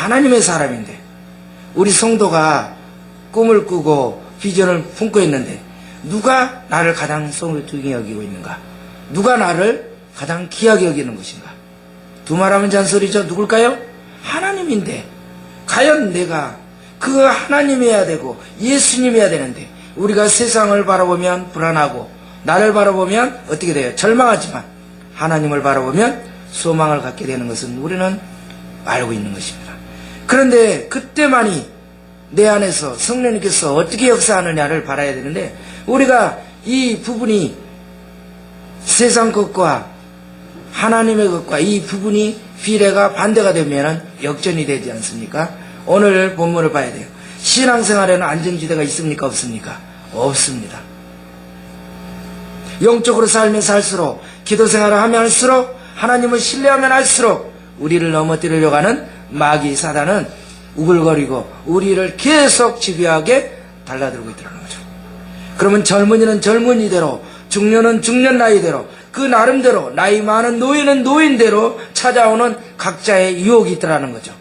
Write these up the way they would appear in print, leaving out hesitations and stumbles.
하나님의 사람인데 우리 성도가 꿈을 꾸고 비전을 품고 있는데 누가 나를 가장 소중히 여기고 있는가? 누가 나를 가장 귀하게 여기는 것인가? 두말하면 잔소리죠. 누굴까요? 하나님인데 과연 내가 그 하나님이어야 되고 예수님이어야 되는데 우리가 세상을 바라보면 불안하고 나를 바라보면 어떻게 돼요? 절망하지만 하나님을 바라보면 소망을 갖게 되는 것은 우리는 알고 있는 것입니다. 그런데 그때만이 내 안에서 성령님께서 어떻게 역사하느냐를 바라야 되는데 우리가 이 부분이 세상 것과 하나님의 것과 이 부분이 비례가 반대가 되면 역전이 되지 않습니까? 오늘 본문을 봐야 돼요. 신앙생활에는 안정지대가 있습니까? 없습니까? 없습니다. 영적으로 살면 살수록 기도생활을 하면 할수록 하나님을 신뢰하면 할수록 우리를 넘어뜨리려고 하는 마귀 사단은 우글거리고 우리를 계속 집요하게 달라들고 있다는 거죠. 그러면 젊은이는 젊은이대로 중년은 중년 나이대로 그 나름대로 나이 많은 노인은 노인대로 찾아오는 각자의 유혹이 있더라는 거죠.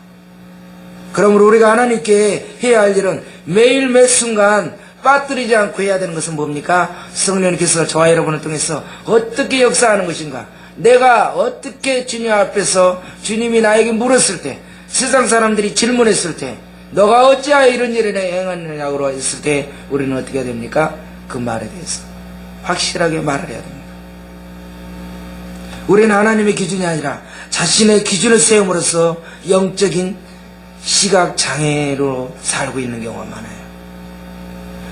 그러므로 우리가 하나님께 해야 할 일은 매일 매 순간 빠뜨리지 않고 해야 되는 것은 뭡니까? 성령님께서 저와 여러분을 통해서 어떻게 역사하는 것인가? 내가 어떻게 주님 앞에서 주님이 나에게 물었을 때 세상 사람들이 질문했을 때 너가 어찌하여 이런 일을 행하느냐고 했을 때 우리는 어떻게 해야 됩니까? 그 말에 대해서 확실하게 말을 해야 됩니다. 우리는 하나님의 기준이 아니라 자신의 기준을 세움으로써 영적인 시각장애로 살고 있는 경우가 많아요.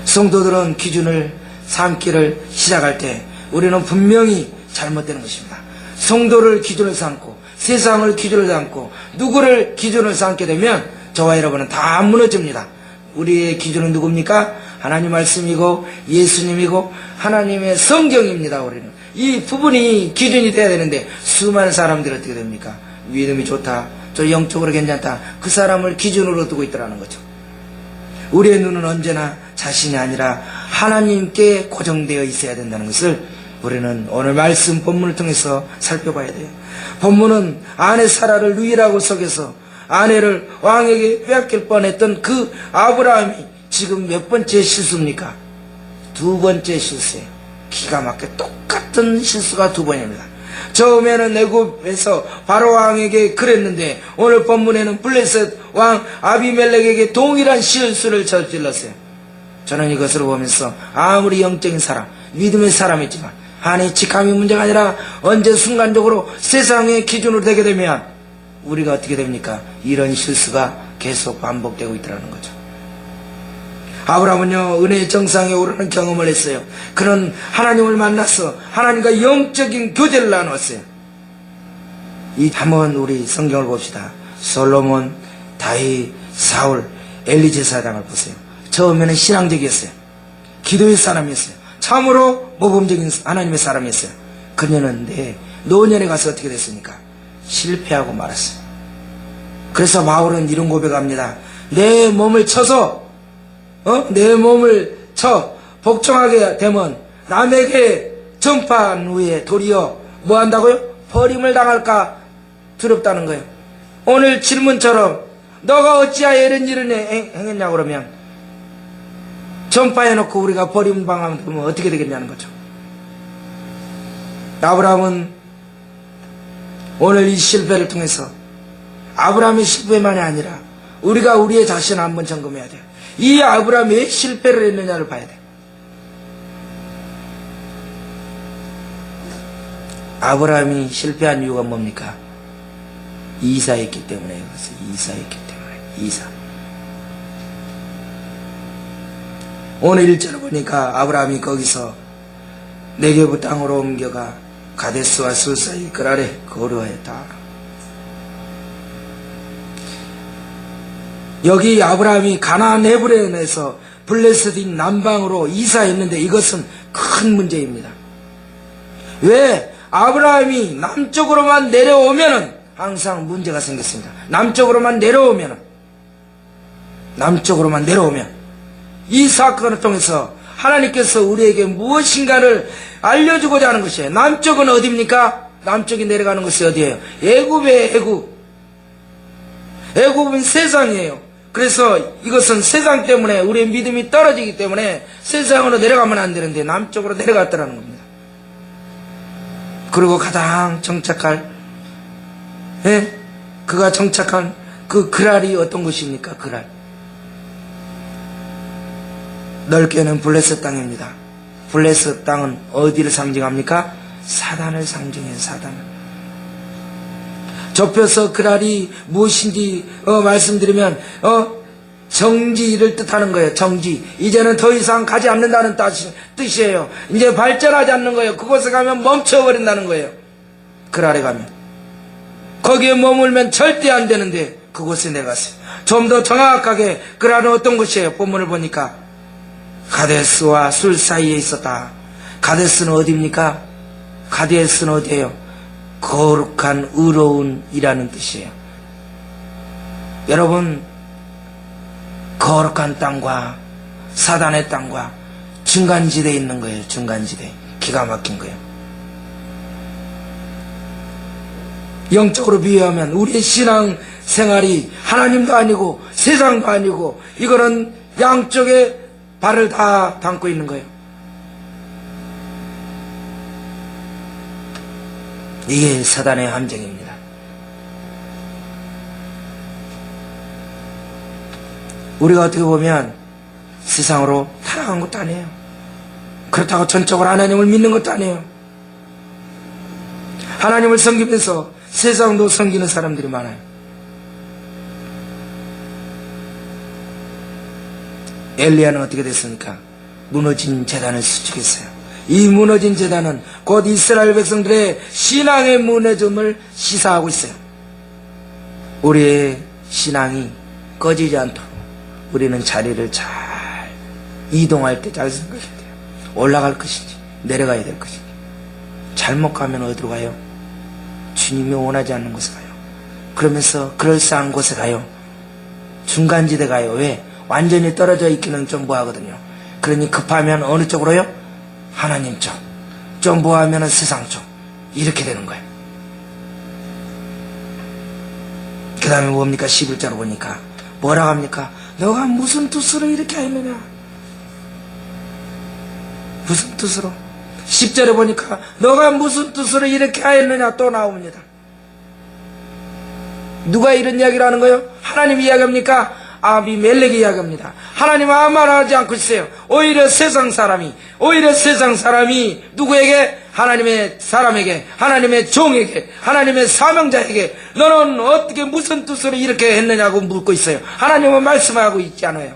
성도들은 기준을 삼기를 시작할 때 우리는 분명히 잘못되는 것입니다. 성도를 기준을 삼고 세상을 기준을 삼고 누구를 기준을 삼게 되면 저와 여러분은 다 무너집니다. 우리의 기준은 누굽니까? 하나님 말씀이고 예수님이고 하나님의 성경입니다. 우리는 이 부분이 기준이 돼야 되는데 수많은 사람들이 어떻게 됩니까? 믿음이 좋다, 저 영적으로 괜찮다, 그 사람을 기준으로 두고 있더라는 거죠. 우리의 눈은 언제나 자신이 아니라 하나님께 고정되어 있어야 된다는 것을 우리는 오늘 말씀 본문을 통해서 살펴봐야 돼요. 본문은 아내 사라를 유일하고 속여서 아내를 왕에게 빼앗길 뻔했던 그 아브라함이 지금 몇 번째 실수입니까? 두 번째 실수예요. 기가 막혀 똑같은 실수가 두 번입니다. 처음에는 애굽에서 바로 왕에게 그랬는데 오늘 본문에는 블레셋 왕 아비멜렉에게 동일한 실수를 저질렀어요. 저는 이것을 보면서 아무리 영적인 사람, 믿음의 사람이지만 아니 직함이 문제가 아니라 언제 순간적으로 세상의 기준으로 되게 되면 우리가 어떻게 됩니까? 이런 실수가 계속 반복되고 있더라는 거죠. 아브라함은요 은혜의 정상에 오르는 경험을 했어요. 그는 하나님을 만나서 하나님과 영적인 교제를 나눴어요. 한번 우리 성경을 봅시다. 솔로몬, 다윗, 사울, 엘리 제사장을 보세요. 처음에는 신앙적이었어요. 기도의 사람이었어요. 참으로 모범적인 하나님의 사람이었어요. 그녀는 노년에 가서 어떻게 됐습니까? 실패하고 말았어요. 그래서 바울은 이런 고백합니다. 내 몸을 쳐서 내 몸을 쳐 복종하게 되면 남에게 전파한 후에 도리어 뭐 한다고요? 버림을 당할까 두렵다는 거예요. 오늘 질문처럼 너가 어찌하여 이런 일을 행했냐고 그러면 전파해놓고 우리가 버림당하면 어떻게 되겠냐는 거죠. 아브라함은 오늘 이 실패를 통해서 아브라함의 실패만이 아니라 우리가 우리의 자신을 한번 점검해야 돼요. 이 아브라함이 왜 실패를 했느냐를 봐야 돼요. 아브라함이 실패한 이유가 뭡니까? 이사였기 때문에. 이사였기 때문에. 이사. 오늘 1절을 보니까 아브라함이 거기서 네게부 땅으로 옮겨가 가데스와 술 사이 그랄에 거류하였다. 여기 아브라함이 가나안 헤브론에서 블레셋인 남방으로 이사했는데 이것은 큰 문제입니다. 왜? 아브라함이 남쪽으로만 내려오면은 항상 문제가 생겼습니다. 남쪽으로만 내려오면 이 사건을 통해서 하나님께서 우리에게 무엇인가를 알려주고자 하는 것이에요. 남쪽은 어디입니까? 남쪽이 내려가는 것이 어디예요? 애굽의 애굽. 애굽은 세상이에요. 그래서 이것은 세상 때문에 우리의 믿음이 떨어지기 때문에 세상으로 내려가면 안 되는데 남쪽으로 내려갔다는 겁니다. 그리고 가장 정착할, 그가 정착한 그 그랄이 어떤 곳입니까? 그랄. 넓게는 블레셋 땅입니다. 블레셋 땅은 어디를 상징합니까? 사단을 상징해요. 사단을. 좁혀서 그랄이 무엇인지 말씀드리면 정지를 뜻하는 거예요. 정지. 이제는 더 이상 가지 않는다는 뜻이에요. 이제 발전하지 않는 거예요. 그곳에 가면 멈춰버린다는 거예요. 그랄에 가면. 거기에 머물면 절대 안 되는데 그곳에 내갔어요. 좀 더 정확하게 그랄은 어떤 곳이에요? 본문을 보니까 가데스와 술 사이에 있었다. 가데스는 어디입니까? 가데스는 어디예요? 거룩한 의로운이라는 뜻이에요. 여러분, 거룩한 땅과 사단의 땅과 중간지대에 있는 거예요. 중간지대. 기가 막힌 거예요. 영적으로 비유하면 우리의 신앙 생활이 하나님도 아니고 세상도 아니고 이거는 양쪽에 발을 다 담고 있는 거예요. 이게 사단의 함정입니다. 우리가 어떻게 보면 세상으로 타락한 것도 아니에요. 그렇다고 전적으로 하나님을 믿는 것도 아니에요. 하나님을 섬기면서 세상도 섬기는 사람들이 많아요. 엘리야는 어떻게 됐습니까? 무너진 제단을 수축했어요. 이 무너진 제단은 곧 이스라엘 백성들의 신앙의 무너짐을 시사하고 있어요. 우리의 신앙이 꺼지지 않도록 우리는 자리를 잘 이동할 때 잘 생각해야 돼요. 올라갈 것인지 내려가야 될 것인지. 잘못 가면 어디로 가요? 주님이 원하지 않는 곳에 가요. 그러면서 그럴싸한 곳에 가요. 중간지대 가요. 왜? 완전히 떨어져 있기는 좀 뭐하거든요. 그러니 급하면 어느 쪽으로요? 하나님 쪽. 좀 뭐하면 세상 쪽. 이렇게 되는 거예요. 그 다음에 뭡니까? 11자로 보니까 뭐라고 합니까? 너가 무슨 뜻으로 이렇게 했느냐? 무슨 뜻으로? 10절에 보니까 너가 무슨 뜻으로 이렇게 하였느냐 또 나옵니다. 누가 이런 이야기를 하는 거예요? 하나님 이야기합니까? 아비멜렉이 이야기합니다. 하나님은 아무 말 하지 않고 있어요. 오히려 세상 사람이 누구에게? 하나님의 사람에게, 하나님의 종에게, 하나님의 사명자에게 너는 어떻게 무슨 뜻으로 이렇게 했느냐고 묻고 있어요. 하나님은 말씀하고 있지 않아요.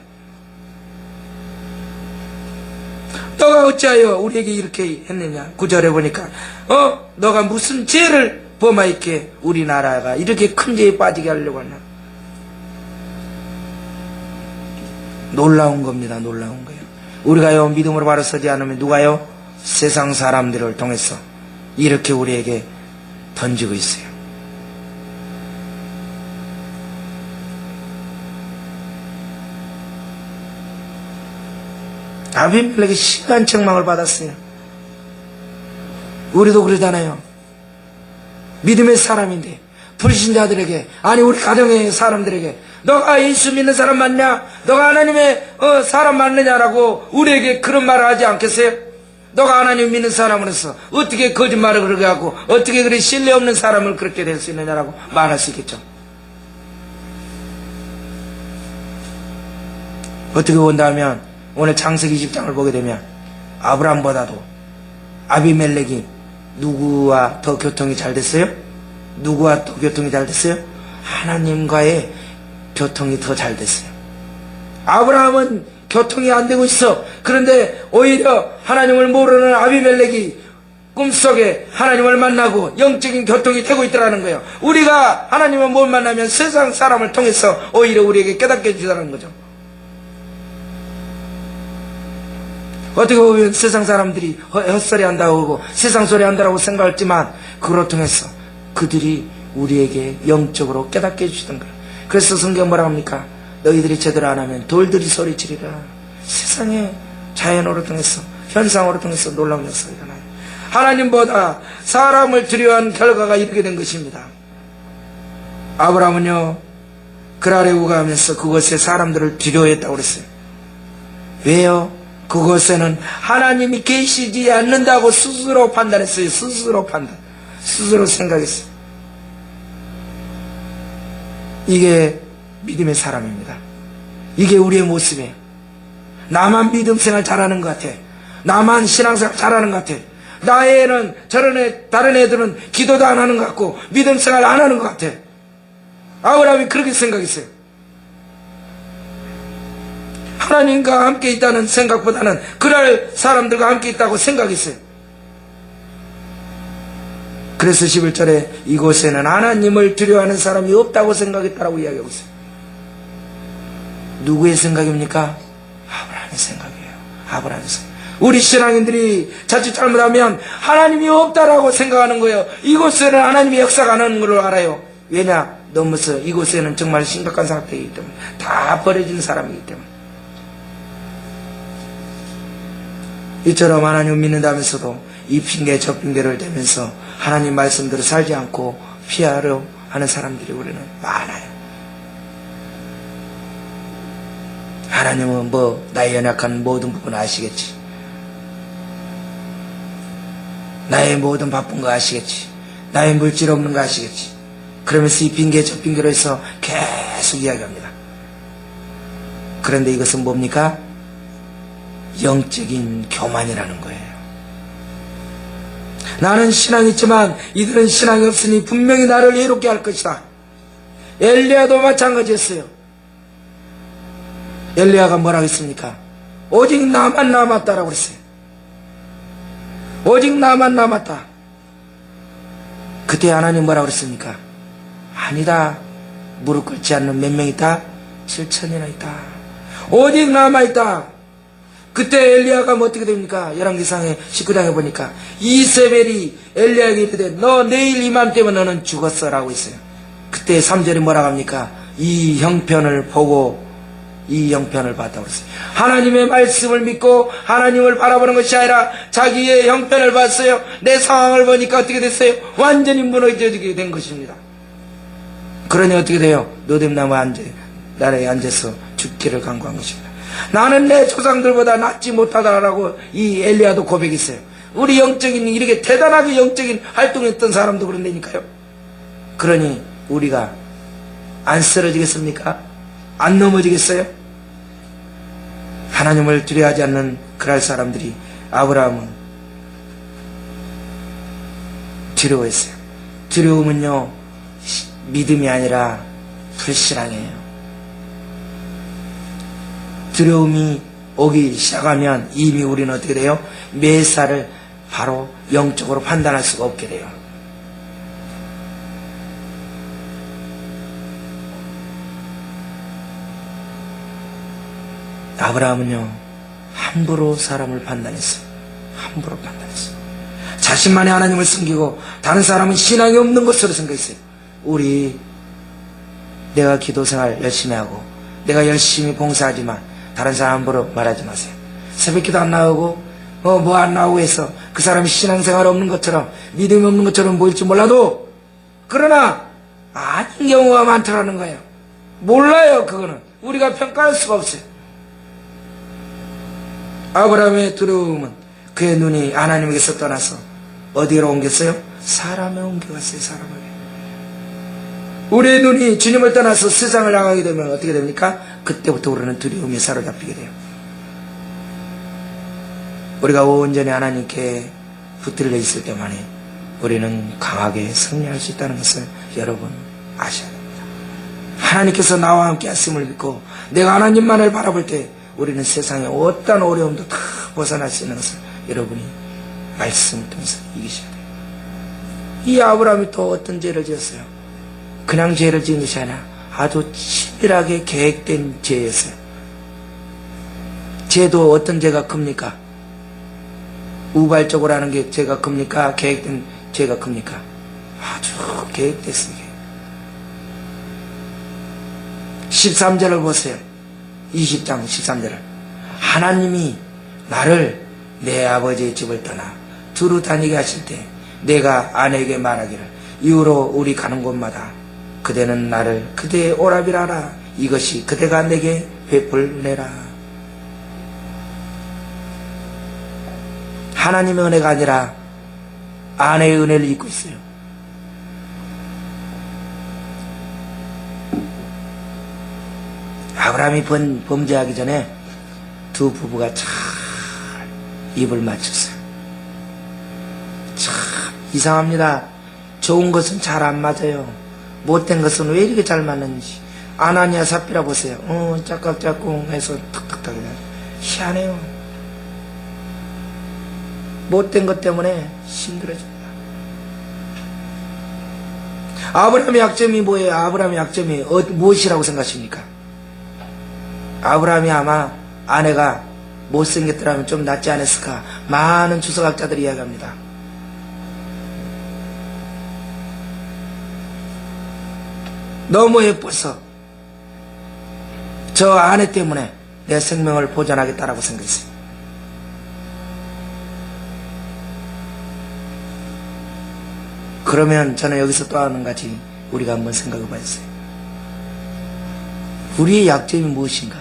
너가 어찌하여 우리에게 이렇게 했느냐? 9절에 보니까 너가 무슨 죄를 범하였기에 우리나라가 이렇게 큰 죄에 빠지게 하려고 하나? 놀라운 겁니다. 놀라운 거예요. 우리가요 믿음으로 바로 서지 않으면 누가요? 세상 사람들을 통해서 이렇게 우리에게 던지고 있어요. 아비멜렉이 심한 책망을 받았어요. 우리도 그러잖아요. 믿음의 사람인데 불신자들에게, 아니 우리 가정의 사람들에게 너가 예수 믿는 사람 맞냐? 너가 하나님의 사람 맞느냐라고 우리에게 그런 말을 하지 않겠어요? 너가 하나님 믿는 사람으로서 어떻게 거짓말을 그렇게 하고 어떻게 그리 신뢰 없는 사람을 그렇게 될 수 있느냐라고 말할 수 있겠죠. 어떻게 본다면 오늘 창세기 20장을 보게 되면 아브람보다도 아비멜렉이 누구와 더 교통이 잘 됐어요? 누구와 더 교통이 잘 됐어요? 하나님과의 교통이 더 잘 됐어요. 아브라함은 교통이 안 되고 있어. 그런데 오히려 하나님을 모르는 아비멜렉이 꿈속에 하나님을 만나고 영적인 교통이 되고 있더라는 거예요. 우리가 하나님을 못 만나면 세상 사람을 통해서 오히려 우리에게 깨닫게 해주라는 거죠. 어떻게 보면 세상 사람들이 헛소리 한다고 하고 세상 소리 한다고 생각했지만 그걸 통해서 그들이 우리에게 영적으로 깨닫게 해주시던 거예요. 그래서 성경 뭐라고 합니까? 너희들이 제대로 안 하면 돌들이 소리치리라. 세상의 자연으로 통해서 현상으로 통해서 놀라운 역사가 일어나요. 하나님보다 사람을 두려워한 결과가 이렇게 된 것입니다. 아브라함은요 그라레우가 하면서 그것에 사람들을 두려워했다고 그랬어요. 왜요? 그것에는 하나님이 계시지 않는다고 스스로 판단했어요. 스스로 판단. 스스로 생각했어요. 이게 믿음의 사람입니다. 이게 우리의 모습이에요. 나만 믿음 생활 잘하는 것 같아. 나만 신앙생활 잘하는 것 같아. 나의 애는 다른 애들은 기도도 안 하는 것 같고 믿음 생활 안 하는 것 같아. 아브라함이 그렇게 생각했어요. 하나님과 함께 있다는 생각보다는 그럴 사람들과 함께 있다고 생각했어요. 그래서 11절에 이곳에는 하나님을 두려워하는 사람이 없다고 생각했다라고 이야기하고 있어요. 누구의 생각입니까? 아브라함의 생각이에요. 아브라함의 생각. 우리 신앙인들이 자칫 잘못하면 하나님이 없다라고 생각하는 거예요. 이곳에는 하나님의 역사가 안 하는 걸로 알아요. 왜냐? 넘어서 이곳에는 정말 심각한 상태이기 때문에 다 버려진 사람이기 때문에. 이처럼 하나님을 믿는다면서도 이 핑계 저 핑계를 대면서 하나님 말씀대로 살지 않고 피하려 하는 사람들이 우리는 많아요. 하나님은 나의 연약한 모든 부분 아시겠지. 나의 모든 바쁜 거 아시겠지. 나의 물질 없는 거 아시겠지. 그러면서 이 핑계 저 핑계로 해서 계속 이야기합니다. 그런데 이것은 뭡니까? 영적인 교만이라는 거예요. 나는 신앙이 있지만 이들은 신앙이 없으니 분명히 나를 예롭게 할 것이다. 엘리야도 마찬가지였어요. 엘리야가 뭐라고 했습니까? 오직 나만 남았다라고 그랬어요. 오직 나만 남았다. 그때 하나님 뭐라고 그랬습니까? 아니다. 무릎 꿇지 않는 몇 명 있다? 7천이나 있다. 오직 남아있다. 그때 엘리야가 어떻게 됩니까? 열왕기상의 19장에 보니까 이세벨이 엘리야에게 이르되 너 내일 이맘때면 너는 죽었어 라고 했어요. 그때 3절이 뭐라고 합니까? 이 형편을 보고 이 형편을 봤다고 그랬어요. 하나님의 말씀을 믿고 하나님을 바라보는 것이 아니라 자기의 형편을 봤어요. 내 상황을 보니까 어떻게 됐어요? 완전히 무너지게 된 것입니다. 그러니 어떻게 돼요? 노뎀나무 나라에 앉아서 죽기를 간구한 것입니다. 나는 내 조상들보다 낫지 못하다라고 이 엘리야도 고백했어요. 우리 영적인 이렇게 대단하게 영적인 활동했던 사람도 그런다니까요. 그러니 우리가 안 쓰러지겠습니까? 안 넘어지겠어요? 하나님을 두려워하지 않는 그럴 사람들이 아브라함은 두려워했어요. 두려움은요 믿음이 아니라 불신앙이에요. 두려움이 오기 시작하면 이미 우리는 어떻게 돼요? 매사를 바로 영적으로 판단할 수가 없게 돼요. 아브라함은요 함부로 사람을 판단했어요. 함부로 판단했어요. 자신만이 하나님을 숨기고 다른 사람은 신앙이 없는 것으로 생각했어요. 내가 기도생활 열심히 하고 내가 열심히 봉사하지만 다른 사람 함부로 말하지 마세요. 새벽기도 안 나오고 뭐 안 나오고 해서 그 사람이 신앙생활 없는 것처럼 믿음이 없는 것처럼 보일지 몰라도 그러나 아닌 경우가 많더라는 거예요. 몰라요. 그거는 우리가 평가할 수가 없어요. 아브라함의 두려움은 그의 눈이 하나님에게서 떠나서 어디로 옮겼어요? 사람에 옮겨갔어요. 사람에게. 우리의 눈이 주님을 떠나서 세상을 향하게 되면 어떻게 됩니까? 그때부터 우리는 두려움에 사로잡히게 돼요. 우리가 온전히 하나님께 붙들려 있을 때만에 우리는 강하게 승리할 수 있다는 것을 여러분 아셔야 됩니다. 하나님께서 나와 함께 하심을 믿고 내가 하나님만을 바라볼 때 우리는 세상의 어떤 어려움도 다 벗어날 수 있는 것을 여러분이 말씀을 통해서 이기셔야 돼요. 이 아브라함이 또 어떤 죄를 지었어요? 그냥 죄를 지은 것이 아니라 아주 치밀하게 계획된 죄였어요. 죄도 어떤 죄가 큽니까? 우발적으로 하는 게 죄가 큽니까? 계획된 죄가 큽니까? 아주 계획됐어요. 13절을 보세요. 20장 13절을. 하나님이 나를 내 아버지의 집을 떠나 두루 다니게 하실 때 내가 아내에게 말하기를 이후로 우리 가는 곳마다 그대는 나를 그대의 오라비라 하라. 이것이 그대가 내게 베풀 은혜라. 하나님의 은혜가 아니라 아내의 은혜를 입고 있어요. 아브라함이 범죄하기 전에 두 부부가 잘 입을 맞췄어요. 참 이상합니다. 좋은 것은 잘 안 맞아요. 못된 것은 왜 이렇게 잘 맞는지. 아나니아 삽비라 보세요. 짝깍짝꿍 해서 탁탁탁 희한해요. 못된 것 때문에 힘들어집니다. 아브라함의 약점이 뭐예요? 아브라함의 약점이 무엇이라고 생각하십니까? 아브라함이 아마 아내가 못생겼더라면 좀 낫지 않았을까? 많은 주석학자들이 이야기합니다. 너무 예뻐서 저 아내 때문에 내 생명을 보존하겠다라고 생각했어요. 그러면 저는 여기서 또 한 가지 우리가 한번 생각해 봐야겠어요. 우리의 약점이 무엇인가?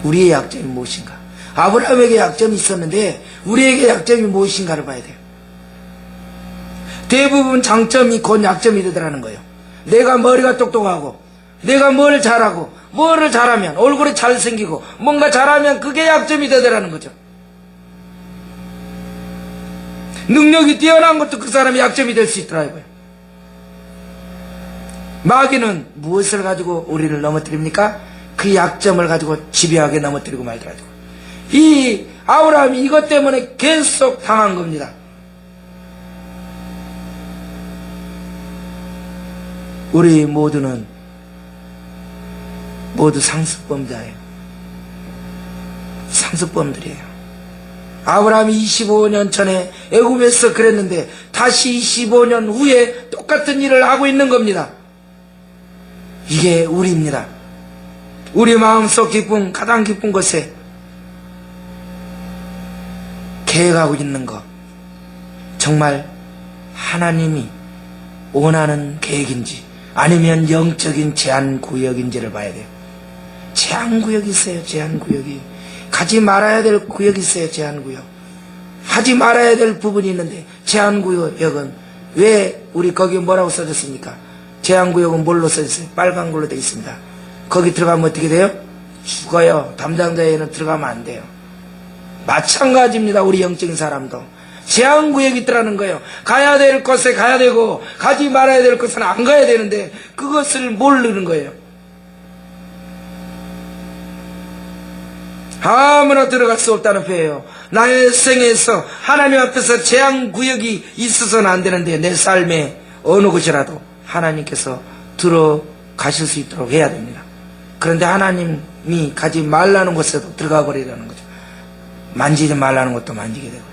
우리의 약점이 무엇인가? 아브라함에게 약점이 있었는데 우리에게 약점이 무엇인가를 봐야 돼요. 대부분 장점이 곧 약점이 되더라는 거예요. 내가 머리가 똑똑하고 내가 뭘 잘하고 뭐를 잘하면 얼굴이 잘생기고 뭔가 잘하면 그게 약점이 되더라는 거죠. 능력이 뛰어난 것도 그 사람의 약점이 될 수 있더라고요. 마귀는 무엇을 가지고 우리를 넘어뜨립니까? 그 약점을 가지고 집요하게 넘어뜨리고 말더라고요. 이 아브라함이 이것 때문에 계속 당한 겁니다. 우리 모두는 모두 상습범자예요. 상습범들이에요. 아브라함이 25년 전에 애굽에서 그랬는데 다시 25년 후에 똑같은 일을 하고 있는 겁니다. 이게 우리입니다. 우리 마음속 기쁨, 가장 기쁜 것에 계획하고 있는 것, 정말 하나님이 원하는 계획인지 아니면 영적인 제한구역인지를 봐야 돼요. 제한구역이 있어요. 제한구역이. 가지 말아야 될 구역이 있어요. 제한구역. 하지 말아야 될 부분이 있는데 제한구역은 왜 우리 거기 뭐라고 써졌습니까? 제한구역은 뭘로 써졌어요? 빨간 걸로 되어 있습니다. 거기 들어가면 어떻게 돼요? 죽어요. 담당자에는 들어가면 안 돼요. 마찬가지입니다. 우리 영적인 사람도 제한구역이 있더라는 거예요. 가야 될 곳에 가야 되고 가지 말아야 될 곳은 안 가야 되는데 그것을 모르는 거예요. 아무나 들어갈 수 없다는 표예요. 나의 생에서 하나님 앞에서 제한구역이 있어서는 안 되는데 내 삶에 어느 곳이라도 하나님께서 들어가실 수 있도록 해야 됩니다. 그런데 하나님이 가지 말라는 곳에도 들어가 버리라는 거죠. 만지지 말라는 것도 만지게 되고,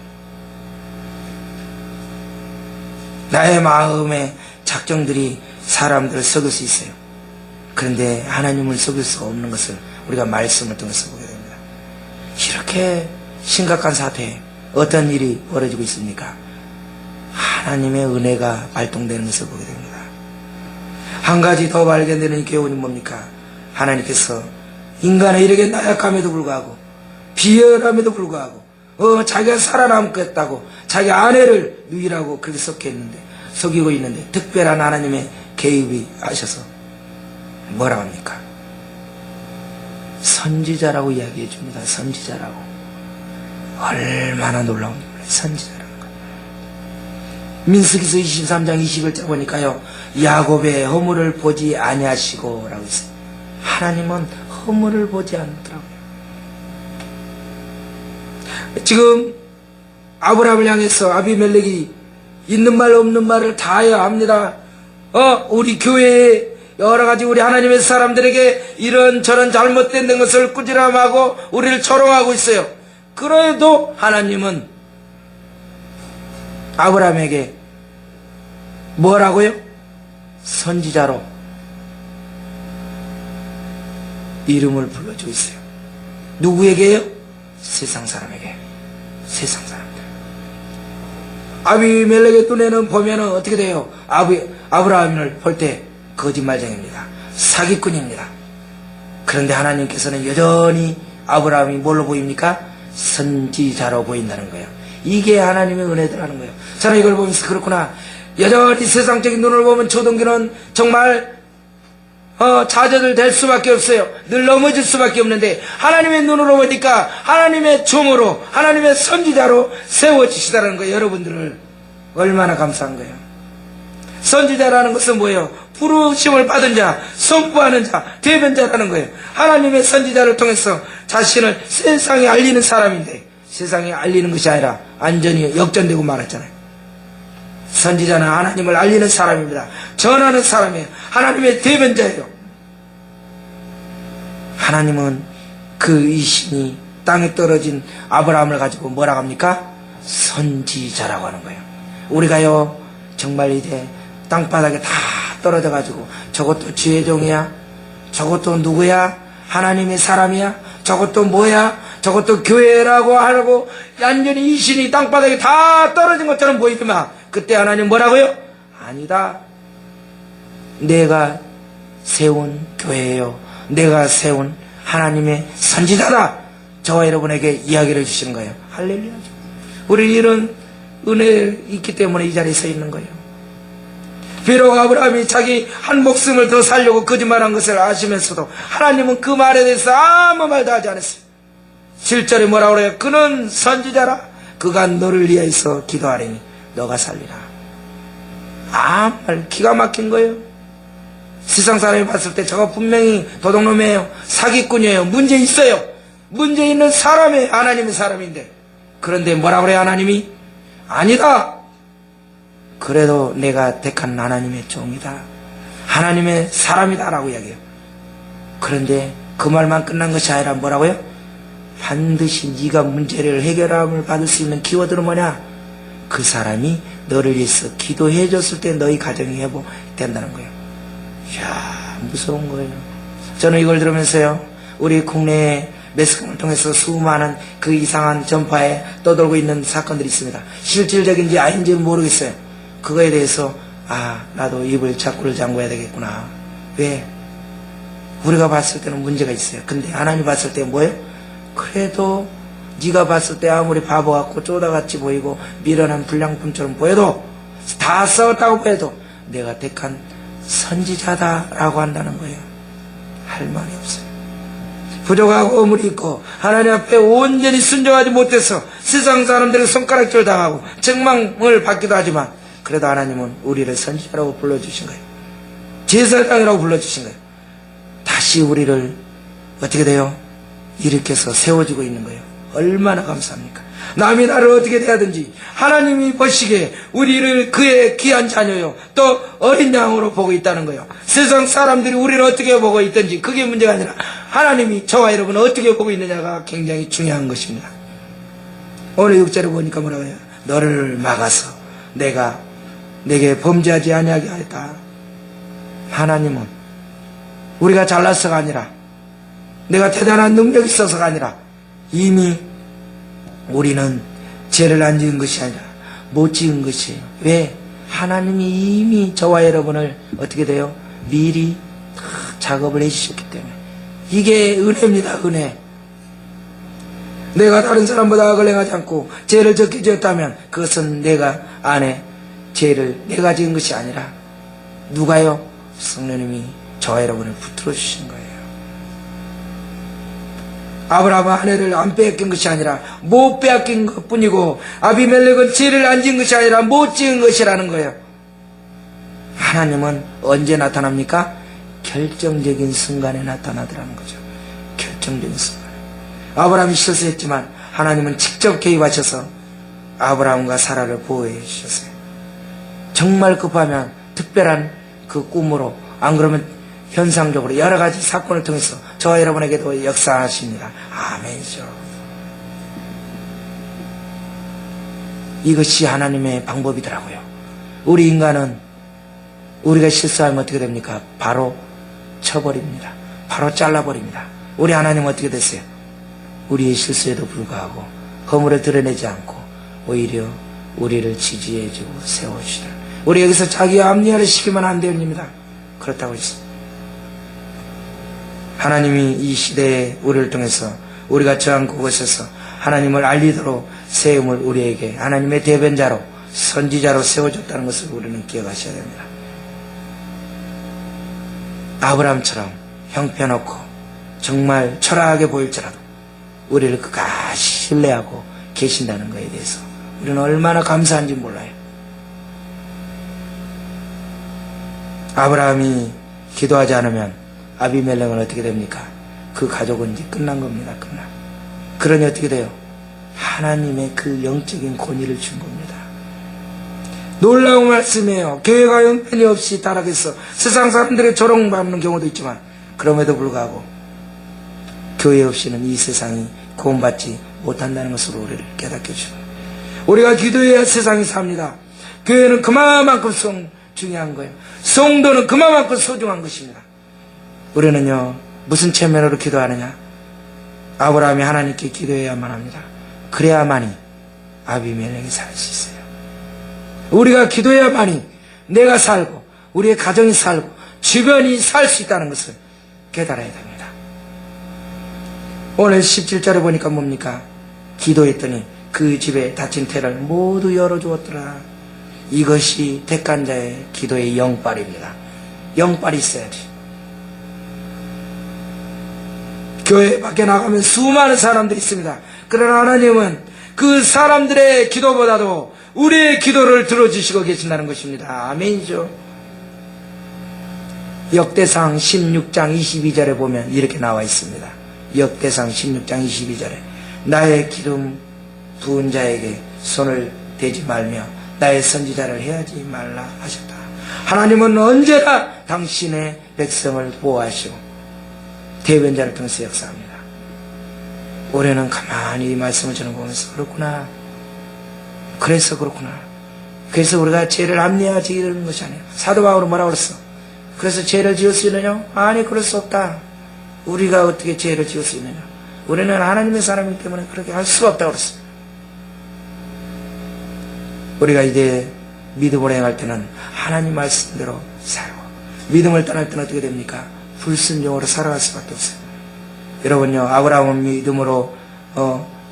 나의 마음의 작정들이 사람들을 속일 수 있어요. 그런데 하나님을 속일 수가 없는 것을 우리가 말씀을 통해서 보게 됩니다. 이렇게 심각한 사태에 어떤 일이 벌어지고 있습니까? 하나님의 은혜가 발동되는 것을 보게 됩니다. 한 가지 더 발견되는 교훈이 뭡니까? 하나님께서 인간의 이렇게 나약함에도 불구하고 비열함에도 불구하고 자기가 살아남겠다고 자기 아내를 누이라고 그렇게 속이고 있는데 특별한 하나님의 개입이 하셔서 뭐라고 합니까? 선지자라고 이야기해 줍니다. 선지자라고. 얼마나 놀라운 일이에요. 선지자라는 거. 민수기서 23장 21절 보니까요, 야곱의 허물을 보지 아니하시고 라고 했어요. 하나님은 허물을 보지 않더라고요. 지금 아브라함을 향해서 아비멜렉이 있는 말 없는 말을 다 해야 합니다. 우리 교회에 여러가지 우리 하나님의 사람들에게 이런저런 잘못된 것을 꾸지람하고 우리를 조롱하고 있어요. 그래도 하나님은 아브라함에게 뭐라고요? 선지자로 이름을 불러주고 있어요. 누구에게요? 세상 사람에게. 세상 사람들. 아비멜렉의 눈에는 보면은 어떻게 돼요? 아브라함을 볼 때 거짓말쟁입니다. 사기꾼입니다. 그런데 하나님께서는 여전히 아브라함이 뭘로 보입니까? 선지자로 보인다는 거예요. 이게 하나님의 은혜더라는 거예요. 저는 이걸 보면서 그렇구나. 여전히 세상적인 눈을 보면 초등교는 정말 자녀들 될 수밖에 없어요. 늘 넘어질 수밖에 없는데 하나님의 눈으로 보니까 하나님의 종으로 하나님의 선지자로 세워지시다는 거예요. 여러분들을 얼마나 감사한 거예요. 선지자라는 것은 뭐예요? 부르심을 받은 자, 선포하는 자, 대변자라는 거예요. 하나님의 선지자를 통해서 자신을 세상에 알리는 사람인데 세상에 알리는 것이 아니라 완전히 역전되고 말았잖아요. 선지자는 하나님을 알리는 사람입니다. 전하는 사람이에요. 하나님의 대변자예요. 하나님은 그 이 신이 땅에 떨어진 아브라함을 가지고 뭐라고 합니까? 선지자라고 하는 거예요. 우리가요 정말 이제 땅바닥에 다 떨어져 가지고 저것도 지혜 종이야, 저것도 누구야, 하나님의 사람이야, 저것도 뭐야, 저것도 교회라고 하고 완전히 이 신이 땅바닥에 다 떨어진 것처럼 보이지만 그때 하나님 뭐라고요? 아니다. 내가 세운 교회예요. 내가 세운 하나님의 선지자다. 저와 여러분에게 이야기를 주시는 거예요. 할렐루야. 우리 이런 은혜 있기 때문에 이 자리에 서 있는 거예요. 비록 아브라함이 자기 한 목숨을 더 살려고 거짓말한 것을 아시면서도 하나님은 그 말에 대해서 아무 말도 하지 않았어요. 7절에 뭐라고 그래요? 그는 선지자라. 그가 너를 위하여서 기도하리니 너가 살리라. 아무 말 기가 막힌 거예요. 세상 사람이 봤을 때 저거 분명히 도둑놈이에요. 사기꾼이에요. 문제 있어요. 문제 있는 사람이에요. 하나님의 사람인데. 그런데 뭐라고 그래요? 하나님이 아니다. 그래도 내가 택한 하나님의 종이다. 하나님의 사람이다 라고 이야기해요. 그런데 그 말만 끝난 것이 아니라 뭐라고요? 반드시 네가 문제를 해결함을 받을 수 있는 키워드는 뭐냐? 그 사람이 너를 위해서 기도해 줬을 때 너희 가정이 회복된다는 거예요. 이야, 무서운 거예요. 저는 이걸 들으면서요, 우리 국내에 매스컴을 통해서 수많은 그 이상한 전파에 떠돌고 있는 사건들이 있습니다. 실질적인지 아닌지는 모르겠어요. 그거에 대해서 나도 입을 자꾸를 잠궈야 되겠구나. 왜? 우리가 봤을 때는 문제가 있어요. 근데 하나님 봤을 때 뭐예요? 그래도 네가 봤을 때 아무리 바보 같고 쪼다같이 보이고 미련한 불량품처럼 보여도 다 싸웠다고 보여도 내가 택한 선지자다라고 한다는 거예요. 할 말이 없어요. 부족하고 어물이 있고 하나님 앞에 온전히 순종하지 못해서 세상 사람들의 손가락질 당하고 책망을 받기도 하지만 그래도 하나님은 우리를 선지자라고 불러주신 거예요. 제사장이라고 불러주신 거예요. 다시 우리를 어떻게 돼요? 일으켜서 세워주고 있는 거예요. 얼마나 감사합니까? 남이 나를 어떻게 대하든지 하나님이 보시기에 우리를 그의 귀한 자녀요 또 어린 양으로 보고 있다는 거예요. 세상 사람들이 우리를 어떻게 보고 있든지 그게 문제가 아니라 하나님이 저와 여러분을 어떻게 보고 있느냐가 굉장히 중요한 것입니다. 오늘 6절을 보니까 뭐라고 해요? 너를 막아서 내가 내게 범죄하지 아니하게 하였다. 하나님은 우리가 잘나서가 아니라 내가 대단한 능력이 있어서가 아니라 이미 우리는 죄를 안 지은 것이 아니라 못 지은 것이에요. 왜? 하나님이 이미 저와 여러분을 어떻게 돼요? 미리 다 작업을 해주셨기 때문에. 이게 은혜입니다. 은혜. 내가 다른 사람보다 악을 행하지 않고 죄를 적게 지었다면 그것은 내가 안에 죄를 내가 지은 것이 아니라 누가요? 성령님이 저와 여러분을 붙들어 주신 거예요. 아브라함은 아내를 안 빼앗긴 것이 아니라 못 빼앗긴 것 뿐이고 아비멜렉은 죄를 안 지은 것이 아니라 못 지은 것이라는 거예요. 하나님은 언제 나타납니까? 결정적인 순간에 나타나더라는 거죠. 결정적인 순간에. 아브라함이 실수했지만 하나님은 직접 개입하셔서 아브라함과 사라를 보호해 주셨어요. 정말 급하면 특별한 그 꿈으로, 안 그러면 현상적으로 여러 가지 사건을 통해서 저와 여러분에게도 역사하십니다. 아멘이죠. 이것이 하나님의 방법이더라고요. 우리 인간은 우리가 실수하면 어떻게 됩니까? 바로 쳐버립니다. 바로 잘라버립니다. 우리 하나님은 어떻게 됐어요? 우리의 실수에도 불구하고 허물을 드러내지 않고 오히려 우리를 지지해주고 세워주시라. 우리 여기서 자기 합리화를 시키면 안 됩니다. 그렇다고 했습니다. 하나님이 이 시대에 우리를 통해서 우리가 처한 그곳에서 하나님을 알리도록 세움을 우리에게 하나님의 대변자로 선지자로 세워줬다는 것을 우리는 기억하셔야 됩니다. 아브라함처럼 형편없고 정말 초라하게 보일지라도 우리를 끝까지 신뢰하고 계신다는 것에 대해서 우리는 얼마나 감사한지 몰라요. 아브라함이 기도하지 않으면 아비멜렉은 어떻게 됩니까? 그 가족은 이제 끝난 겁니다. 그러니 어떻게 돼요? 하나님의 그 영적인 권위를 준 겁니다. 놀라운 말씀이에요. 교회가 형편이 없이 타락해서 세상 사람들의 조롱받는 경우도 있지만 그럼에도 불구하고 교회 없이는 이 세상이 구원받지 못한다는 것으로 우리를 깨닫게 해주십니다. 우리가 기도해야 세상이 삽니다. 교회는 그만큼 중요한 거예요. 성도는 그만큼 소중한 것입니다. 우리는요, 무슨 체면으로 기도하느냐? 아브라함이 하나님께 기도해야만 합니다. 그래야만이 아비멜렉이 살 수 있어요. 우리가 기도해야만이 내가 살고 우리의 가정이 살고 주변이 살 수 있다는 것을 깨달아야 됩니다. 오늘 17절에 보니까 뭡니까? 기도했더니 그 집에 닫힌 태를 모두 열어주었더라. 이것이 택한 자의 기도의 영빨입니다. 영빨이 있어야지. 교회 밖에 나가면 수많은 사람들이 있습니다. 그러나 하나님은 그 사람들의 기도보다도 우리의 기도를 들어주시고 계신다는 것입니다. 아멘이죠. 역대상 16장 22절에 보면 이렇게 나와 있습니다. 역대상 16장 22절에 나의 기름 부은 자에게 손을 대지 말며 나의 선지자를 해하지 말라 하셨다. 하나님은 언제나 당신의 백성을 보호하시고 대변자를 통해서 역사합니다. 올해는 가만히 이 말씀을 저는 보면서 그렇구나. 그래서 그렇구나. 그래서 우리가 죄를 합리화하지 이러는 것이 아니에요. 사도 바울은 뭐라고 그랬어? 그래서 죄를 지을 수 있느냐? 아니, 그럴 수 없다. 우리가 어떻게 죄를 지을 수 있느냐? 우리는 하나님의 사람이기 때문에 그렇게 할 수가 없다고 그랬어. 우리가 이제 믿음으로 행할 때는 하나님 말씀대로 살고, 믿음을 떠날 때는 어떻게 됩니까? 불순종으로 살아갈 수밖에 없어요. 여러분요, 아브라함은 믿음으로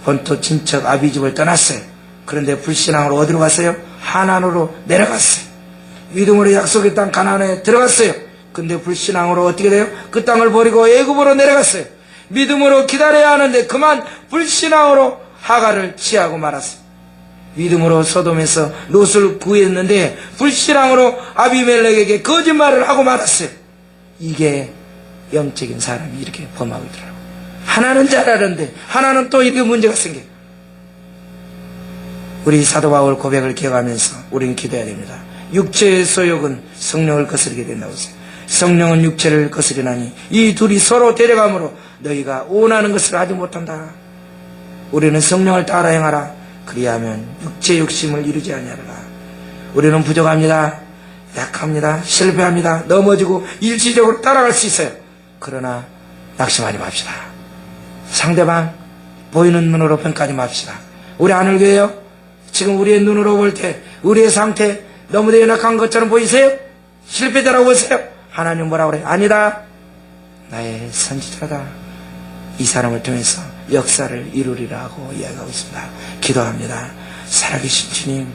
본토 친척 아비집을 떠났어요. 그런데 불신앙으로 어디로 갔어요? 하나안으로 내려갔어요. 믿음으로 약속의 땅 가나안에 들어갔어요. 근데 불신앙으로 어떻게 돼요? 그 땅을 버리고 애굽으로 내려갔어요. 믿음으로 기다려야 하는데 그만 불신앙으로 하갈을 취하고 말았어요. 믿음으로 소돔에서 롯을 구했는데 불신앙으로 아비멜렉에게 거짓말을 하고 말았어요. 이게 영적인 사람이 이렇게 범하고 있더라고요. 하나는 잘하는데 하나는 또 이렇게 문제가 생겨요. 우리 사도 바울 고백을 기억하면서 우리는 기도해야 됩니다. 육체의 소욕은 성령을 거스르게 된다고 했어요. 성령은 육체를 거스리나니 이 둘이 서로 데려감으로 너희가 원하는 것을 하지 못한다. 우리는 성령을 따라 행하라. 그리하면 육체 욕심을 이루지 아니하리라. 우리는 부족합니다. 약합니다. 실패합니다. 넘어지고 일시적으로 따라갈 수 있어요. 그러나 낙심하지 맙시다. 상대방 보이는 눈으로 평가하지 맙시다. 우리 하늘교회요, 지금 우리의 눈으로 볼 때 우리의 상태 너무 연약한 것처럼 보이세요? 실패자라고 보세요? 하나님 뭐라고 그래요? 아니다. 나의 선지자다. 이 사람을 통해서 역사를 이루리라 하고 이야기하고 있습니다. 기도합니다. 살아계신 주님,